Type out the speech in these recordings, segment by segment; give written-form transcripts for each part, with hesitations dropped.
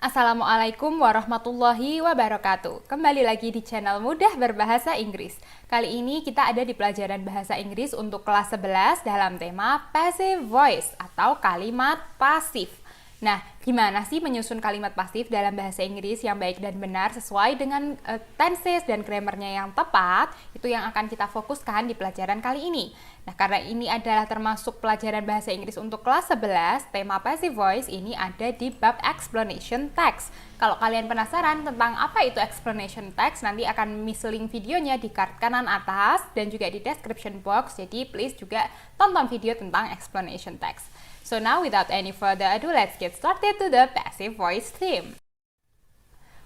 Assalamualaikum warahmatullahi wabarakatuh. Kembali lagi di channel Mudah Berbahasa Inggris. Kali ini kita ada di pelajaran bahasa Inggris untuk kelas 11 dalam tema passive voice atau kalimat pasif. Nah, gimana sih menyusun kalimat pasif dalam bahasa Inggris yang baik dan benar sesuai dengan tenses dan grammarnya yang tepat? Itu yang akan kita fokuskan di pelajaran kali ini. Nah, karena ini adalah termasuk pelajaran bahasa Inggris untuk kelas 11, tema passive voice ini ada di bab explanation text. Kalau kalian penasaran tentang apa itu explanation text, nanti akan miss-link videonya di card kanan atas dan juga di description box. Jadi please juga tonton video tentang explanation text. So now without any further ado, let's get started to the passive voice theme.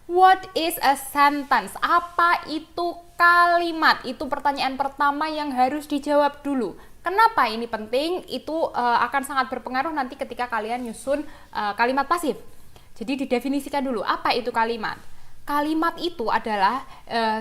What is a sentence? Apa itu kalimat? Itu pertanyaan pertama yang harus dijawab dulu. Kenapa ini penting? Itu akan sangat berpengaruh nanti ketika kalian nyusun kalimat pasif. Jadi didefinisikan dulu, apa itu kalimat? Kalimat itu adalah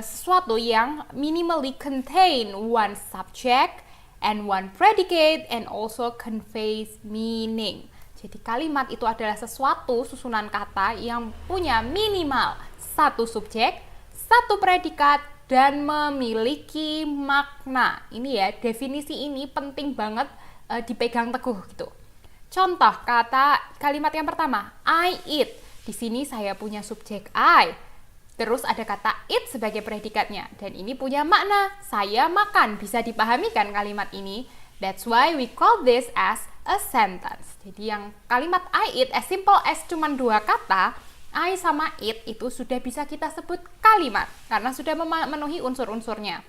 sesuatu yang minimally contain one subject and one predicate and also conveys meaning. Jadi kalimat itu adalah sesuatu susunan kata yang punya minimal satu subjek, satu predikat, dan memiliki makna. Ini ya, definisi ini penting banget dipegang teguh gitu. Contoh kata kalimat yang pertama, I eat. Di sini saya punya subjek I. Terus ada kata eat sebagai predikatnya, dan ini punya makna, saya makan. Bisa dipahami kan kalimat ini? That's why we call this as a sentence. Jadi yang kalimat I eat as simple as cuma dua kata, I sama eat itu sudah bisa kita sebut kalimat, karena sudah memenuhi unsur-unsurnya.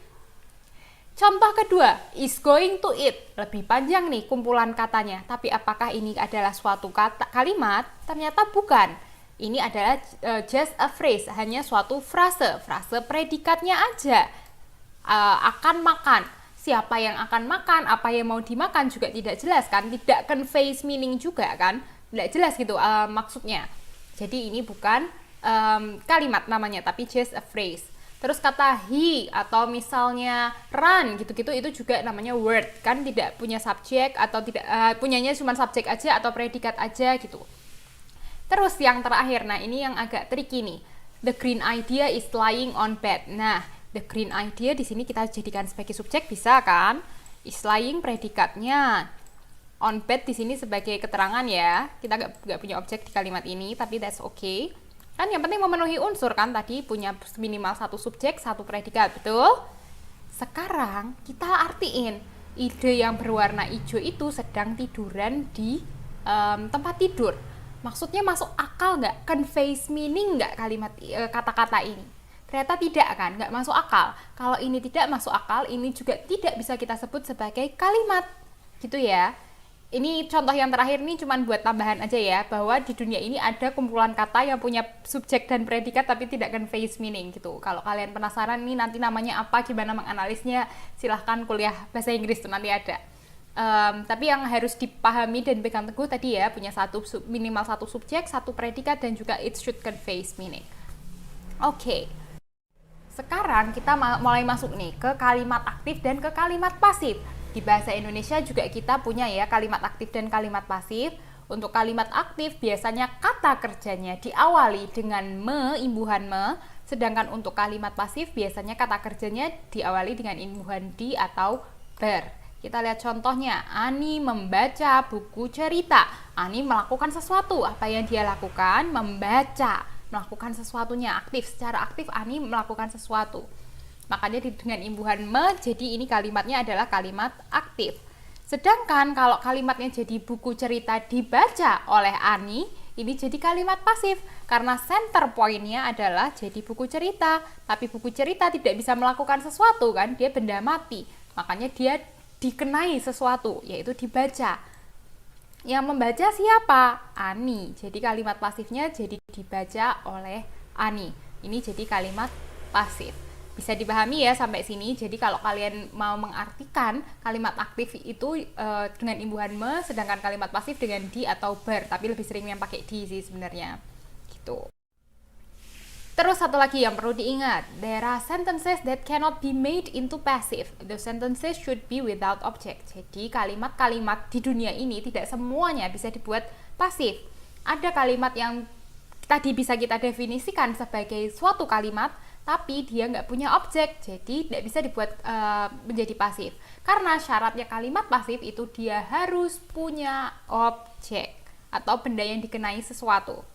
Contoh kedua, is going to eat. Lebih panjang nih kumpulan katanya, tapi apakah ini adalah suatu kalimat? Ternyata bukan. Ini adalah just a phrase, hanya suatu frase predikatnya aja. Akan makan, siapa yang akan makan, apa yang mau dimakan juga tidak jelas kan, tidak conveys meaning juga kan, tidak jelas gitu maksudnya. Jadi ini bukan kalimat namanya, tapi just a phrase. Terus kata he atau misalnya run gitu-gitu itu juga namanya word kan, tidak punya subjek atau tidak punyanya cuma subjek aja atau predikat aja gitu. Terus yang terakhir, nah ini yang agak tricky nih. The green idea is lying on bed. Nah, the green idea di sini kita jadikan sebagai subjek bisa kan? Is lying predikatnya. On bed di sini sebagai keterangan ya. Kita nggak punya objek di kalimat ini, tapi that's okay. Kan yang penting memenuhi unsur kan, tadi punya minimal satu subjek, satu predikat, betul? Sekarang kita artiin ide yang berwarna hijau itu sedang tiduran di tempat tidur. Maksudnya masuk akal nggak? Conveys meaning nggak kalimat kata-kata ini? Ternyata tidak kan, nggak masuk akal. Kalau ini tidak masuk akal, ini juga tidak bisa kita sebut sebagai kalimat, gitu ya. Ini contoh yang terakhir nih cuma buat tambahan aja ya, bahwa di dunia ini ada kumpulan kata yang punya subjek dan predikat tapi tidak conveys meaning gitu. Kalau kalian penasaran nih nanti namanya apa, gimana menganalisnya, silahkan kuliah bahasa Inggris tuh nanti ada. Tapi yang harus dipahami dan pegang teguh tadi ya, punya minimal satu subjek, satu predikat, dan juga it should convey meaning. Oke. Sekarang kita mulai masuk nih ke kalimat aktif dan ke kalimat pasif. Di bahasa Indonesia juga kita punya ya kalimat aktif dan kalimat pasif. Untuk kalimat aktif biasanya kata kerjanya diawali dengan me, imbuhan me, sedangkan untuk kalimat pasif biasanya kata kerjanya diawali dengan imbuhan di atau ber. Kita lihat contohnya, Ani membaca buku cerita. Ani melakukan sesuatu. Apa yang dia lakukan? Membaca. Melakukan sesuatunya aktif. Secara aktif Ani melakukan sesuatu. Makanya dengan imbuhan me, jadi ini kalimatnya adalah kalimat aktif. Sedangkan kalau kalimatnya jadi buku cerita dibaca oleh Ani, ini jadi kalimat pasif. Karena center point-nya adalah jadi buku cerita. Tapi buku cerita tidak bisa melakukan sesuatu kan, dia benda mati. Makanya dia dikenai sesuatu, yaitu dibaca. Yang membaca siapa? Ani. Jadi kalimat pasifnya jadi dibaca oleh Ani. Ini jadi kalimat pasif. Bisa dipahami ya sampai sini. Jadi kalau kalian mau mengartikan kalimat aktif itu dengan imbuhan me, sedangkan kalimat pasif dengan di atau ber, tapi lebih sering yang pakai di sih sebenarnya. Gitu. Terus satu lagi yang perlu diingat, there are sentences that cannot be made into passive. The sentences should be without object. Jadi kalimat-kalimat di dunia ini tidak semuanya bisa dibuat pasif. Ada kalimat yang tadi bisa kita definisikan sebagai suatu kalimat, tapi dia nggak punya objek, jadi tidak bisa dibuat menjadi pasif. Karena syaratnya kalimat pasif itu dia harus punya objek atau benda yang dikenai sesuatu.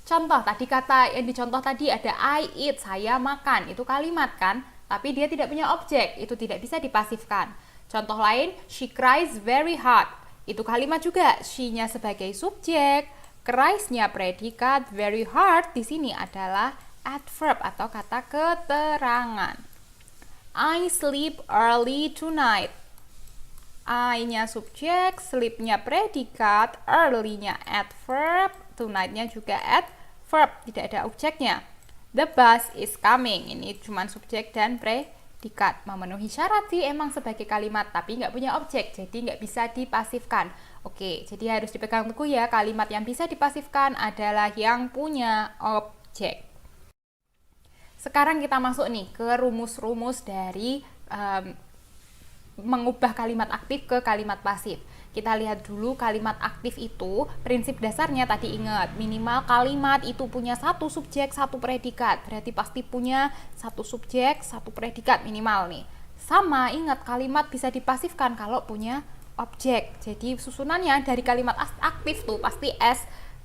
Contoh, tadi kata yang dicontoh tadi ada I eat, saya makan, itu kalimat kan, tapi dia tidak punya objek, itu tidak bisa dipasifkan. Contoh lain, she cries very hard, itu kalimat juga, she-nya sebagai subjek, cries-nya predikat, very hard di sini adalah adverb atau kata keterangan. I sleep early tonight, I-nya subjek, sleep-nya predikat, early-nya adverb, tonight-nya juga adverb, tidak ada objeknya. The bus is coming, ini cuma subjek dan predikat. Memenuhi syarat sih emang sebagai kalimat, tapi nggak punya objek, jadi nggak bisa dipasifkan. Oke, jadi harus dipegang teguh ya, kalimat yang bisa dipasifkan adalah yang punya objek. Sekarang kita masuk nih ke rumus-rumus dari mengubah kalimat aktif ke kalimat pasif. Kita lihat dulu kalimat aktif itu, prinsip dasarnya tadi ingat, minimal kalimat itu punya satu subjek, satu predikat. Berarti pasti punya satu subjek, satu predikat minimal nih. Sama, ingat kalimat bisa dipasifkan kalau punya objek. Jadi susunannya dari kalimat aktif tuh pasti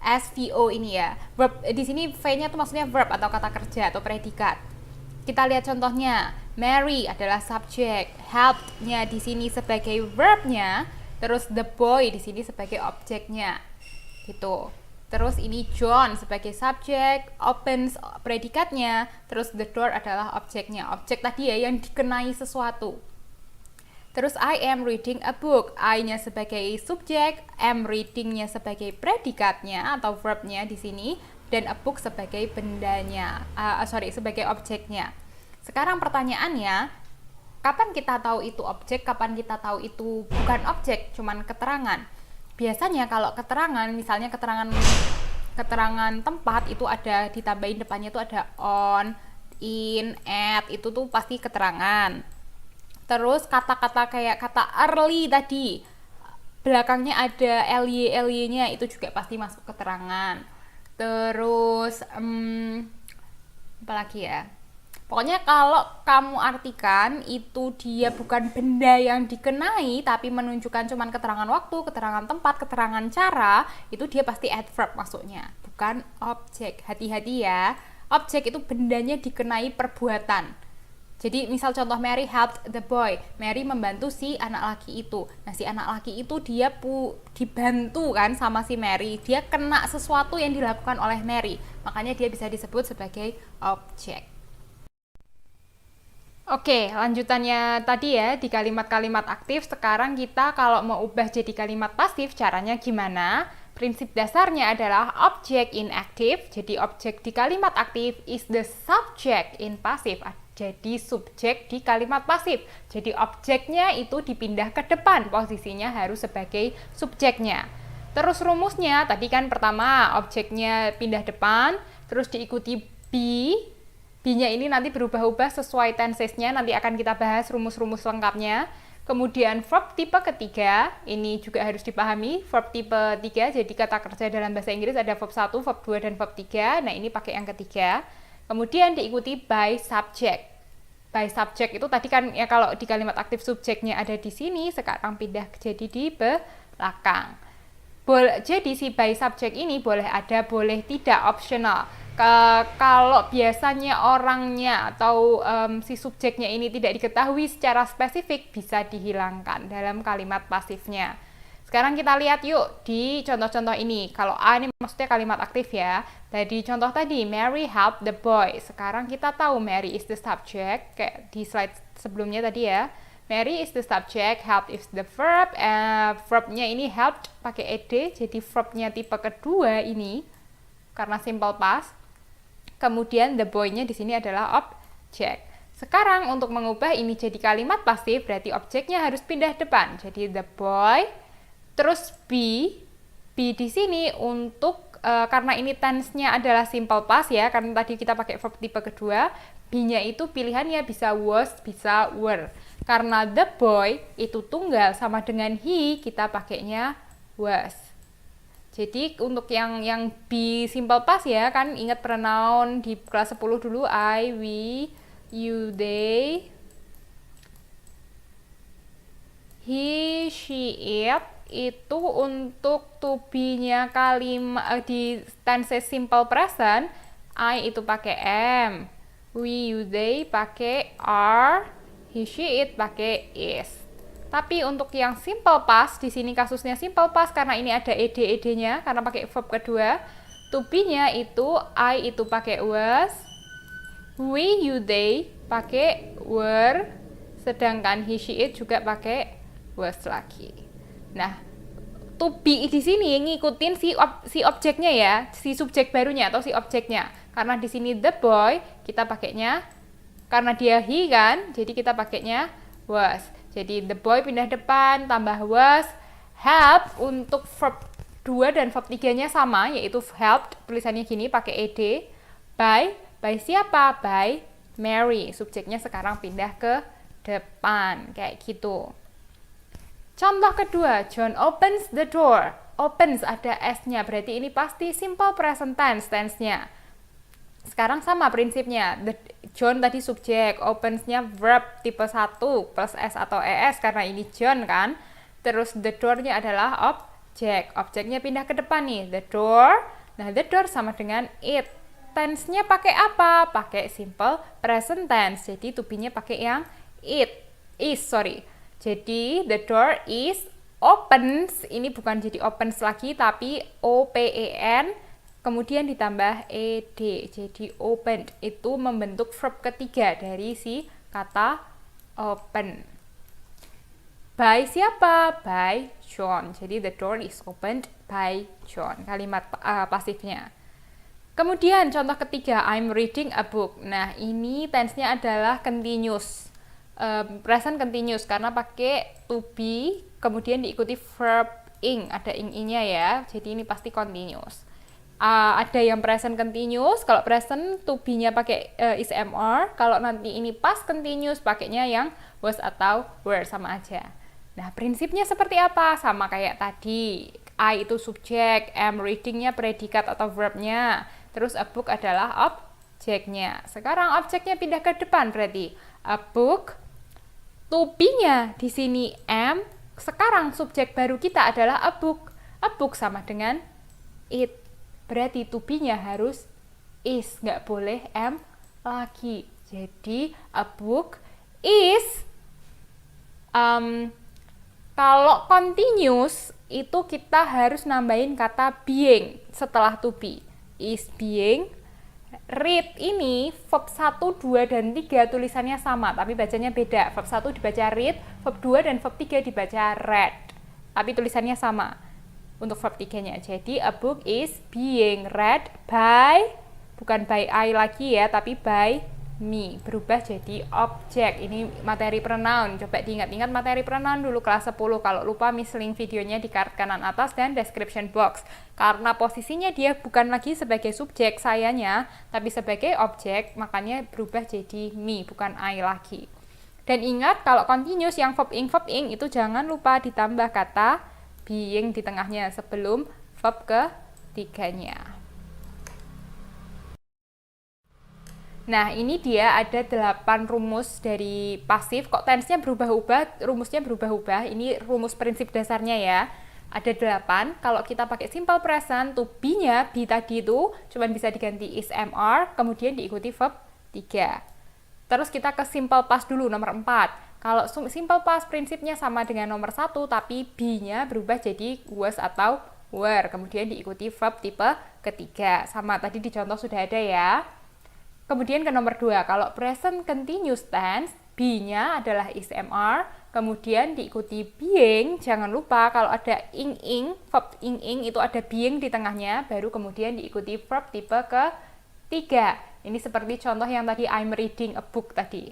SVO ini ya. Verb di sini V-nya tuh maksudnya verb atau kata kerja atau predikat. Kita lihat contohnya. Mary adalah subjek, helped-nya di sini sebagai verb-nya, terus the boy di sini sebagai objeknya. Gitu. Terus ini John sebagai subjek, opens predikatnya, terus the door adalah objeknya. Objek tadi ya yang dikenai sesuatu. Terus I am reading a book, I-nya sebagai subjek, am reading-nya sebagai predikatnya atau verb-nya di sini, dan a book sebagai bendanya, sebagai objeknya. Sekarang pertanyaannya, kapan kita tahu itu objek, kapan kita tahu itu bukan objek, cuman keterangan. Biasanya kalau keterangan, misalnya keterangan tempat itu ada ditambahin depannya itu ada on, in, at, itu tuh pasti keterangan. Terus kata-kata kayak kata early tadi, belakangnya ada ly-nya itu juga pasti masuk keterangan. Terus apa lagi ya? Pokoknya kalau kamu artikan itu dia bukan benda yang dikenai tapi menunjukkan cuman keterangan waktu, keterangan tempat, keterangan cara, itu dia pasti adverb masuknya, bukan objek. Hati-hati ya, objek itu bendanya dikenai perbuatan. Jadi misal contoh Mary helped the boy, Mary membantu si anak laki itu. Nah si anak laki itu dia dibantu kan sama si Mary, dia kena sesuatu yang dilakukan oleh Mary, makanya dia bisa disebut sebagai objek. Oke, lanjutannya tadi ya di kalimat-kalimat aktif. Sekarang kita kalau mau ubah jadi kalimat pasif, caranya gimana? Prinsip dasarnya adalah object in active. Jadi objek di kalimat aktif is the subject in passive. Jadi subjek di kalimat pasif. Jadi objeknya itu dipindah ke depan, posisinya harus sebagai subjeknya. Terus rumusnya tadi kan pertama objeknya pindah depan, terus diikuti B-nya ini nanti berubah-ubah sesuai tensesnya, nanti akan kita bahas rumus-rumus lengkapnya. Kemudian verb tipe ketiga, ini juga harus dipahami, verb tipe 3, jadi kata kerja dalam bahasa Inggris ada verb 1, verb 2, dan verb 3, nah ini pakai yang ketiga. Kemudian diikuti by subject. By subject itu tadi kan ya kalau di kalimat aktif subjeknya ada di sini, sekarang pindah jadi di belakang. Jadi si by subject ini boleh ada, boleh tidak, optional. Kalau biasanya orangnya atau si subjeknya ini tidak diketahui secara spesifik, bisa dihilangkan dalam kalimat pasifnya. Sekarang kita lihat yuk di contoh-contoh ini. Kalau A ini maksudnya kalimat aktif ya. Tadi contoh tadi, Mary helped the boy. Sekarang kita tahu Mary is the subject, kayak di slide sebelumnya tadi ya. Mary is the subject, help is the verb, verb-nya ini helped pakai ed, jadi verb-nya tipe kedua ini karena simple past. Kemudian the boy-nya di sini adalah objek. Sekarang untuk mengubah ini jadi kalimat pasif, berarti objeknya harus pindah depan. Jadi the boy, terus be di sini untuk karena ini tense-nya adalah simple past ya, karena tadi kita pakai verb tipe kedua, be-nya itu pilihannya bisa was, bisa were. Karena the boy itu tunggal sama dengan he, kita pakainya was. Jadi untuk yang be simple past ya, kan ingat pronoun di kelas 10 dulu, I, we, you, they, he, she, it. Itu untuk to be-nya kalimat di tense simple present, I itu pakai am, we, you, they pakai are, he, she, it pakai is. Tapi untuk yang simple past, di sini kasusnya simple past karena ini ada ed-nya karena pakai verb kedua. To be-nya itu I itu pakai was, we, you, they pakai were, sedangkan he, she, it juga pakai was lagi. Nah, to be di sini ngikutin si objeknya ya, si subjek barunya atau si objeknya. Karena di sini the boy kita pakainya karena dia he kan, jadi kita pakainya was. Jadi the boy pindah depan tambah was. Help untuk verb 2 dan verb 3-nya sama, yaitu helped tulisannya gini pakai ed. By siapa? By Mary. Subjeknya sekarang pindah ke depan kayak gitu. Contoh kedua, John opens the door. Opens ada s-nya, berarti ini pasti simple present tense-nya. Sekarang sama prinsipnya. John tadi subjek, opens-nya verb tipe 1 plus s atau es karena ini John kan. Terus the door-nya adalah objek. Objeknya pindah ke depan nih, the door. Nah, the door sama dengan it. Tense-nya pakai apa? Pakai simple present tense. Jadi to be-nya pakai yang Jadi the door is opens. Ini bukan jadi opens lagi tapi open. Kemudian ditambah ed, jadi opened. Itu membentuk verb ketiga dari si kata open. By siapa? By John. Jadi the door is opened by John. Kalimat pasifnya. Kemudian contoh ketiga, I'm reading a book. Nah, ini tense-nya adalah continuous. Present continuous karena pakai to be, kemudian diikuti verb ing. Ada ing-nya ya. Jadi ini pasti continuous. Ada yang present continuous, kalau present to be-nya pakai is mr, kalau nanti ini past continuous pakainya yang was atau were, sama aja. Nah, prinsipnya seperti apa? Sama kayak tadi. I itu subjek, am reading-nya predikat atau verb-nya, terus a book adalah objeknya. Sekarang objeknya pindah ke depan, berarti a book, to be-nya di sini am, sekarang subjek baru kita adalah a book. A book sama dengan it. Berarti to be-nya harus is, nggak boleh am lagi. Jadi a book is, kalau continuous itu kita harus nambahin kata being setelah to be. Is being. Read ini verb 1, 2, dan 3 tulisannya sama tapi bacanya beda. Verb 1 dibaca read, verb 2 dan verb 3 dibaca read, tapi tulisannya sama untuk verb 3-nya. Jadi a book is being read by, bukan by I lagi ya, tapi by me. Berubah jadi objek. Ini materi pronoun. Coba diingat-ingat materi pronoun dulu kelas 10. Kalau lupa, miss link videonya di card kanan atas dan description box. Karena posisinya dia bukan lagi sebagai subjek sayanya, tapi sebagai objek, makanya berubah jadi me, bukan I lagi. Dan ingat, kalau continuous yang verb ing itu jangan lupa ditambah kata being di tengahnya sebelum verb ketiganya. Nah, ini dia ada 8 rumus dari pasif. Kok tense-nya berubah-ubah, rumusnya berubah-ubah. Ini rumus prinsip dasarnya ya. Ada 8. Kalau kita pakai simple present, to be-nya, be tadi itu cuma bisa diganti is mr, kemudian diikuti verb 3. Terus kita ke simple past dulu, nomor 4. Kalau simple past prinsipnya sama dengan nomor 1, tapi be-nya berubah jadi was atau were. Kemudian diikuti verb tipe ketiga. Sama tadi di contoh sudah ada ya. Kemudian ke nomor 2, kalau present continuous tense, be-nya adalah is mr, kemudian diikuti being. Jangan lupa kalau ada ing-ing, verb ing-ing itu ada being di tengahnya, baru kemudian diikuti verb tipe ketiga. Ini seperti contoh yang tadi I'm reading a book tadi.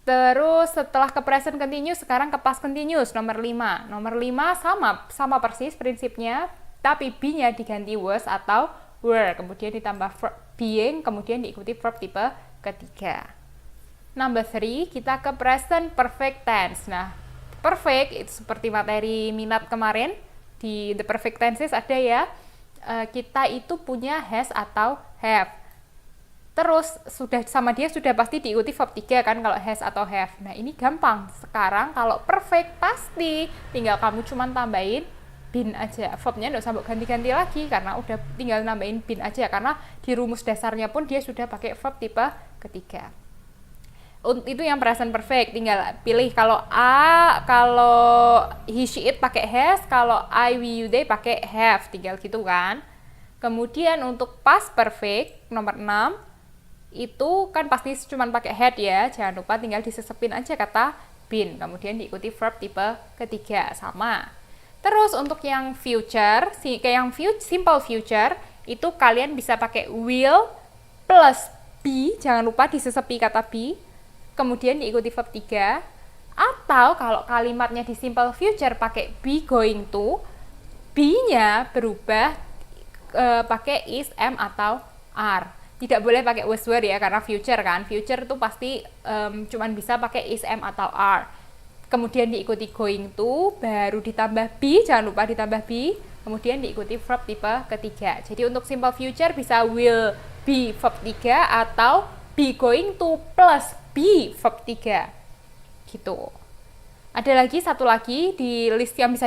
Terus setelah ke present continuous, sekarang ke past continuous, nomor 5. Nomor 5 sama persis prinsipnya, tapi be-nya diganti was atau were, kemudian ditambah verb being, kemudian diikuti verb tipe ketiga. Number 3, kita ke present perfect tense. Nah, perfect itu seperti materi minat kemarin, di the perfect tenses ada ya, kita itu punya has atau have. Terus sama dia sudah pasti diikuti verb 3 kan kalau has atau have. Nah ini gampang. Sekarang kalau perfect pasti tinggal kamu cuman tambahin been aja. Verbnya nggak usah ganti-ganti lagi karena udah tinggal nambahin been aja. Karena di rumus dasarnya pun dia sudah pakai verb tipe ketiga. Itu yang present perfect. Tinggal pilih kalau he, she, it pakai has, kalau I, we, you, they pakai have. Tinggal gitu kan. Kemudian untuk past perfect nomor 6 itu kan pasti cuma pakai had ya, jangan lupa tinggal disesepin aja kata been, kemudian diikuti verb tipe ketiga sama. Terus untuk yang future, kayak yang simple future itu kalian bisa pakai will plus be, jangan lupa disesepi kata be, kemudian diikuti verb 3. Atau kalau kalimatnya di simple future pakai be going to, be-nya berubah pakai is, am atau are. Tidak boleh pakai was, were ya, karena future kan. Future tuh pasti cuman bisa pakai is, am atau are. Kemudian diikuti going to, baru ditambah be, jangan lupa ditambah be. Kemudian diikuti verb tipe ketiga. Jadi untuk simple future bisa will be verb 3 atau be going to plus be verb 3. Gitu. Ada lagi satu lagi di list yang bisa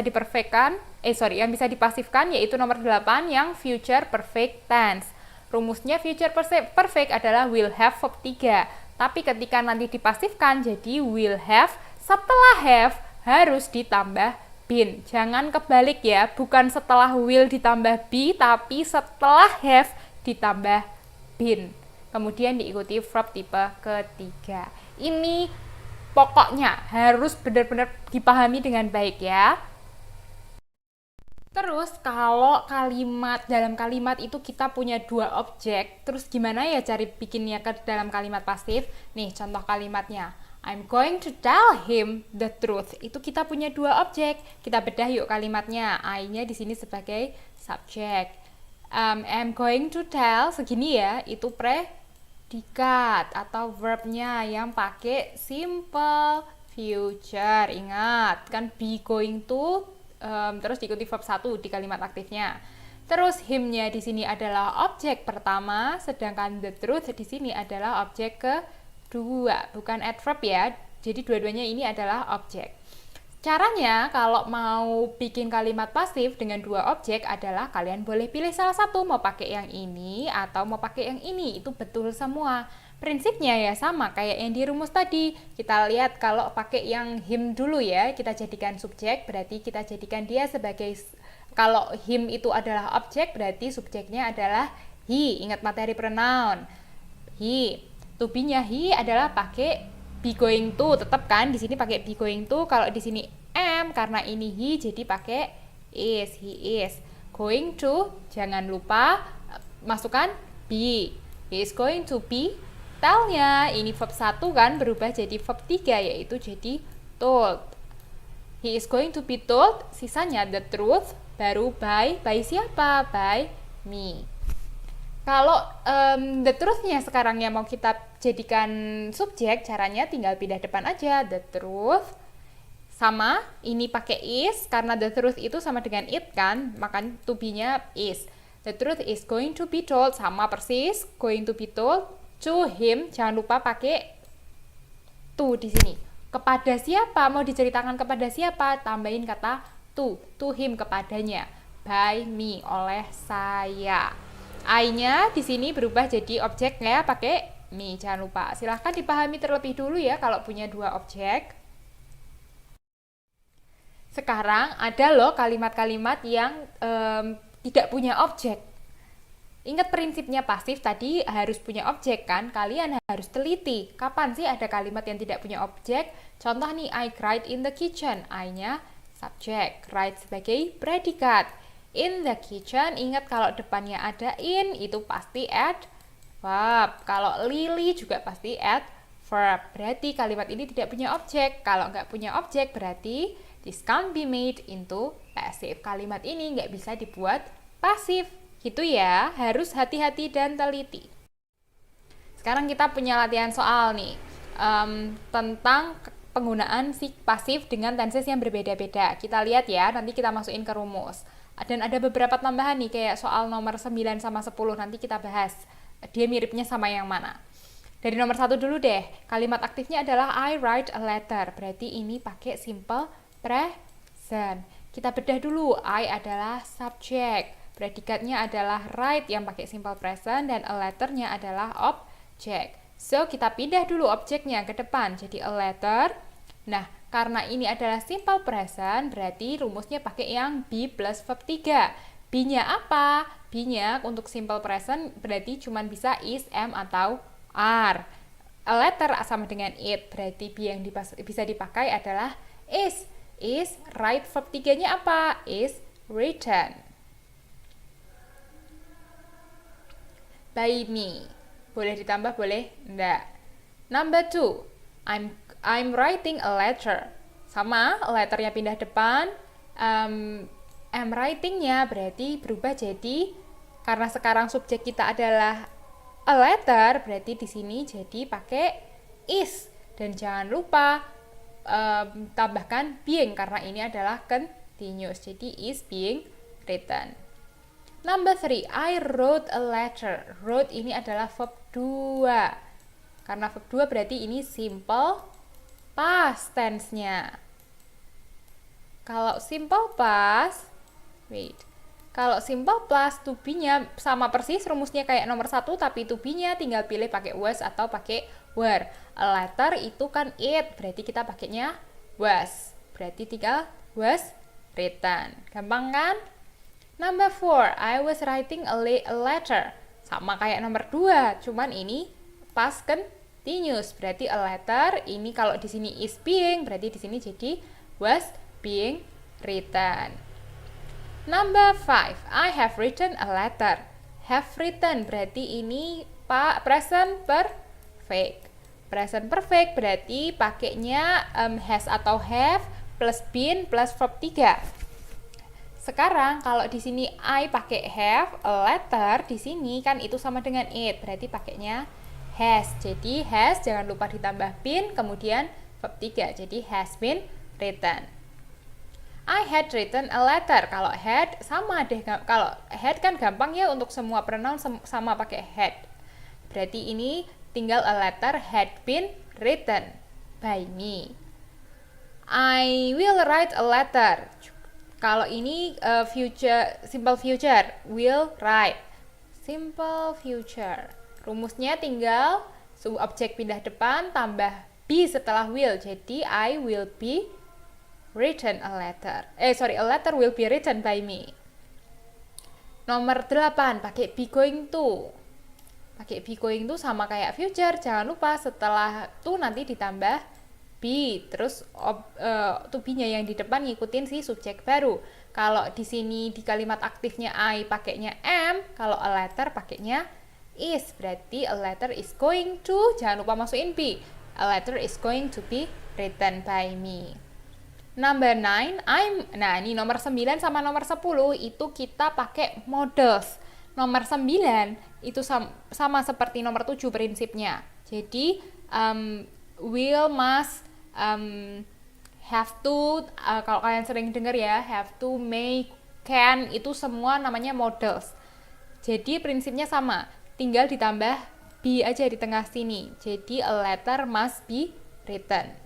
yang bisa dipasifkan, yaitu nomor 8 yang future perfect tense. Rumusnya future perfect adalah will have verb 3. Tapi ketika nanti dipasifkan jadi will have, setelah have harus ditambah been. Jangan kebalik ya, bukan setelah will ditambah be, tapi setelah have ditambah been. Kemudian diikuti verb tipe ketiga. Ini pokoknya harus benar-benar dipahami dengan baik ya. Terus kalau dalam kalimat itu kita punya 2 objek, terus gimana ya cari bikinnya ke dalam kalimat pasif? Nih contoh kalimatnya, I'm going to tell him the truth. Itu kita punya 2 objek. Kita bedah yuk kalimatnya. I-nya di sini sebagai subjek. I'm going to tell segini ya, itu predikat atau verbnya yang pakai simple future. Ingat kan be going to terus diikuti verb 1 di kalimat aktifnya. Terus him-nya di sini adalah objek pertama, sedangkan the truth di sini adalah objek kedua, bukan adverb ya. Jadi dua-duanya ini adalah objek. Caranya kalau mau bikin kalimat pasif dengan 2 objek adalah kalian boleh pilih salah satu, mau pakai yang ini atau mau pakai yang ini, itu betul semua. Prinsipnya ya sama kayak yang di rumus tadi. Kita lihat kalau pakai yang him dulu ya, kita jadikan subjek, berarti kita jadikan dia sebagai, kalau him itu adalah objek, berarti subjeknya adalah he. Ingat materi pronoun. He. To be-nya he adalah pakai be going to, tetap kan di sini pakai be going to. Kalau di sini am, karena ini he jadi pakai is. He is going to, jangan lupa masukkan be. He is going to be. Tell-nya ini verb 1 kan berubah jadi verb 3, yaitu jadi told. He is going to be told, sisanya the truth, baru by siapa? By me. Kalau the truth-nya sekarang yang mau kita jadikan subjek, caranya tinggal pindah depan aja, the truth. Sama, ini pakai is, karena the truth itu sama dengan it kan, makanya to be-nya is. The truth is going to be told, sama persis, going to be told to him, jangan lupa pakai to di sini. Kepada siapa? Mau diceritakan kepada siapa? Tambahin kata to him, kepadanya. By me, oleh saya. I-nya di sini berubah jadi objeknya pakai me, jangan lupa. Silahkan dipahami terlebih dulu ya kalau punya 2 objek. Sekarang ada loh kalimat-kalimat yang tidak punya objek. Ingat prinsipnya pasif tadi harus punya objek kan? Kalian harus teliti. Kapan sih ada kalimat yang tidak punya objek? Contoh nih, I cried in the kitchen. I-nya subjek, cried sebagai predikat. In the kitchen, ingat kalau depannya ada in, itu pasti adverb. Kalau Lily juga pasti adverb. Berarti kalimat ini tidak punya objek. Kalau nggak punya objek, berarti this can't be made into passive. Kalimat ini nggak bisa dibuat pasif. Gitu ya, harus hati-hati dan teliti. Sekarang kita punya latihan soal nih, tentang penggunaan pasif dengan tenses yang berbeda-beda. Kita lihat ya, nanti kita masukin ke rumus. Dan ada beberapa tambahan nih, kayak soal nomor 9 sama 10, nanti kita bahas. Dia miripnya sama yang mana. Dari nomor 1 dulu deh, kalimat aktifnya adalah I write a letter, berarti ini pakai simple present. Kita bedah dulu, I adalah subject, predikatnya adalah write yang pakai simple present, dan a letternya adalah object. So, kita pindah dulu objeknya ke depan, jadi a letter. Nah, karena ini adalah simple present, berarti rumusnya pakai yang be plus verb 3. Be-nya apa? Be-nya untuk simple present berarti cuma bisa is, am, atau are. A letter sama dengan it, berarti be yang bisa dipakai adalah is. Is, write verb 3-nya apa? Is written by me. Boleh ditambah, boleh enggak. Number 2, I'm writing a letter. Sama, letternya pindah depan. I'm writing-nya berarti berubah jadi, karena sekarang subjek kita adalah a letter, berarti di sini jadi pakai is. Dan jangan lupa tambahkan being, karena ini adalah continuous. Jadi is being written. Number 3, I wrote a letter. Wrote ini adalah verb 2. Karena verb 2 berarti ini simple past tense-nya. Kalau simple past, kalau simple plus to be-nya sama persis rumusnya kayak nomor 1, tapi to be-nya tinggal pilih pakai was atau pakai were. A letter itu kan it, berarti kita pakainya was. Berarti tinggal was written. Gampang kan? Number 4, I was writing a letter. Sama kayak nomor 2, cuman ini past continuous. Berarti a letter, ini kalau di sini is being, berarti di sini jadi was being written. Number 5, I have written a letter. Have written berarti ini present perfect. Present perfect berarti pakainya has atau have plus been plus verb 3. Sekarang kalau di sini I pakai have a letter, di sini kan itu sama dengan it, berarti pakainya has. Jadi has jangan lupa ditambah been kemudian verb 3. Jadi has been written. I had written a letter. Kalau had sama deh, kalau had kan gampang ya untuk semua pronoun sama pakai had. Berarti ini tinggal a letter had been written by me. I will write a letter. Kalau ini simple future, will write. Simple future. Rumusnya tinggal objek pindah depan tambah be setelah will. Jadi I will be written a letter. A letter will be written by me. Nomor 8, pakai be going to. Pakai be going to sama kayak future. Jangan lupa setelah to nanti ditambah be. Terus to be-nya yang di depan ngikutin si subjek baru. Kalau di sini di kalimat aktifnya I pakainya am, kalau a letter pakainya is. Berarti a letter is going to, jangan lupa masukin be. A letter is going to be written by me. Number 9, nah ini nomor 9 sama nomor 10 itu kita pakai models. Nomor 9 itu sama seperti nomor 7 prinsipnya. Jadi will, must, have to, kalau kalian sering dengar ya, have to, may, can, itu semua namanya models. Jadi prinsipnya sama, tinggal ditambah be aja di tengah sini. Jadi a letter must be written.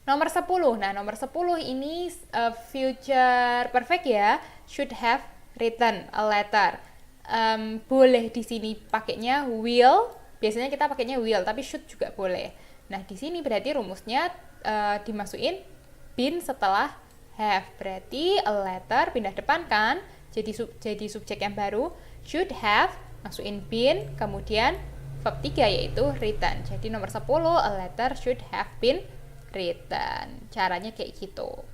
Nomor 10, nah nomor 10 ini future perfect ya, should have written a letter. Boleh di sini pakainya will, biasanya kita pakainya will, tapi should juga boleh. Nah di sini berarti rumusnya dimasukin been setelah have, berarti a letter pindah depan kan, jadi subjek yang baru, should have, masukin been, kemudian verb 3 yaitu written. Jadi nomor 10, a letter should have been written. Caranya kayak gitu.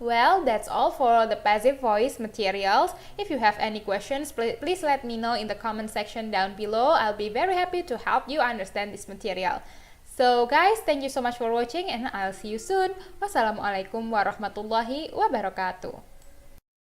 Well, that's all for the passive voice materials. If you have any questions, please let me know in the comment section down below. I'll be very happy to help you understand this material. So guys, thank you so much for watching and I'll see you soon. Wassalamualaikum warahmatullahi wabarakatuh.